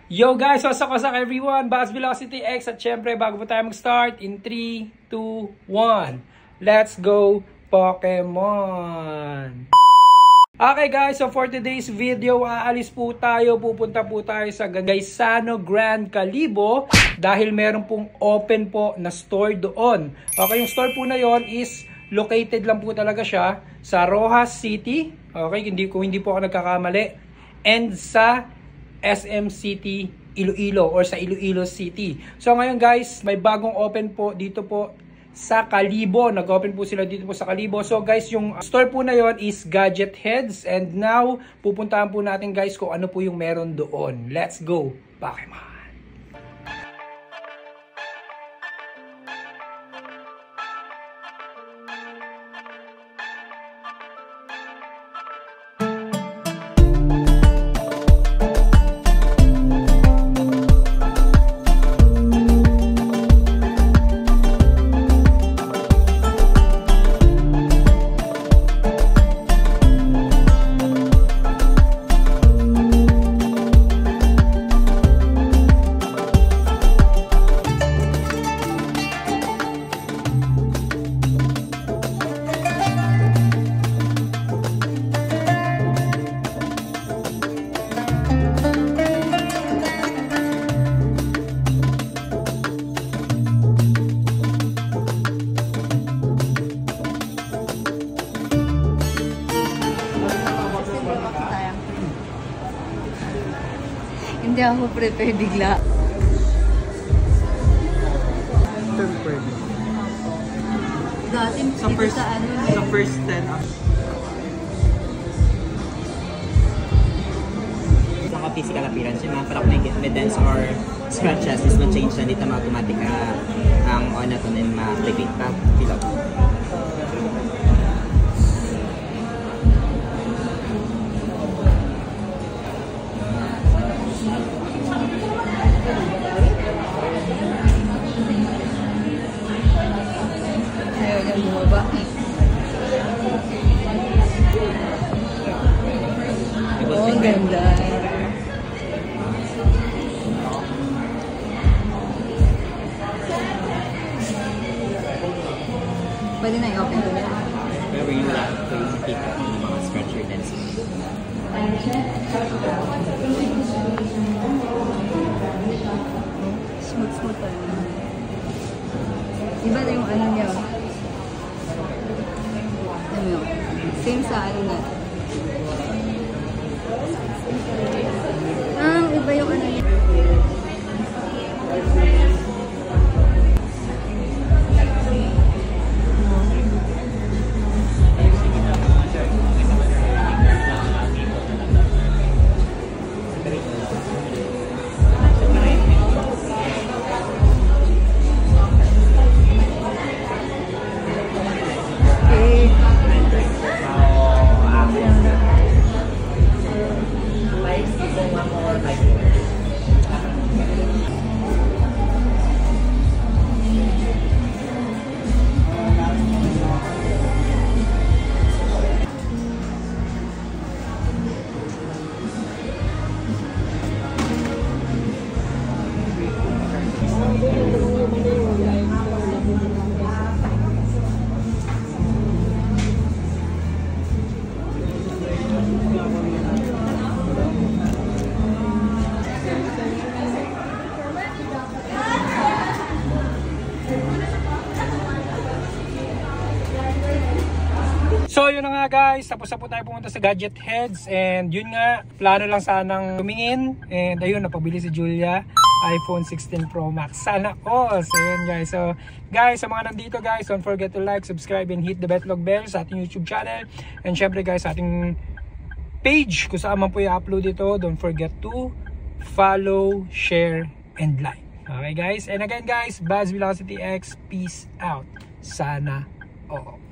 Yo guys, what's up everyone? Buzz Velocity X at syempre bago po tayo mag-start in 3, 2, 1. Let's go Pokemon! Okay guys, so for today's video, aalis po tayo, pupunta po tayo sa Gaisano Grand Calibo dahil meron pong open po na store doon. Okay, yung store po na yon is located lang po talaga siya sa Rojas City. Okay, hindi po ako nagkakamali. And sa SM City, Iloilo or sa Iloilo City. So ngayon guys, may bagong open po dito po sa Calibo. Nag-open po sila dito po sa Calibo. So guys, yung store po na yon is Gadget Heads. And now, pupuntahan po natin guys kung ano po yung meron doon. Let's go, Pokemon! Hindi ako prepare bigla. Pwede. Dati Sa first 10 Sa physical appearance, yung mga fragment dents or scratches is ma-change na dito automatic ang on na ito na ma-click pa below. Oh, ang ganda. Pwede na i-open. Pero yung lahat ko yung keep yung mga scratcher dents. Smooth pa rin. Iba na yung ano niya. Ano yun? Same sa ano na. Iba yung ano niya. So yun na nga guys, tapos na po tayo pumunta sa Gadget Heads and yun nga, plano lang sanang tumingin and ayun, napabili si Julia iPhone 16 Pro Max. Sana all! So yun guys, so guys, sa mga nandito guys, don't forget to like, subscribe and hit the betlog bell sa ating YouTube channel and syempre guys, sa ating page kung saan man po i-upload ito, don't forget to follow, share and like. Okay guys, and again guys, Buzz Velocity X, peace out. Sana all.